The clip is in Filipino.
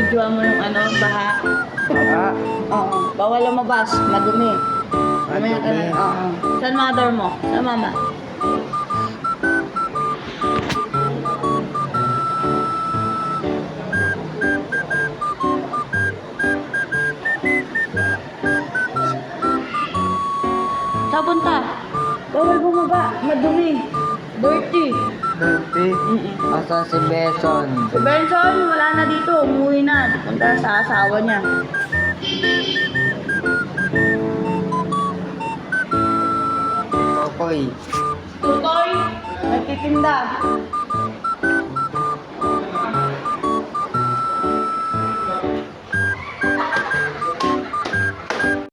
Binibidyoan mo yung ano, baha. Ah, Oo. Bawal lumabas, madumi. Mamaya ka na. madumi. Oo. Saan mother mo? Saan mama? Saan punta? Bawal bumaba, madumi. Dirty. Dirty. Asan si Beson? Si Benson, wala na dito. Umuwi na. Punta sa asawa niya. Kokoy. Tutoy, nagtitinda.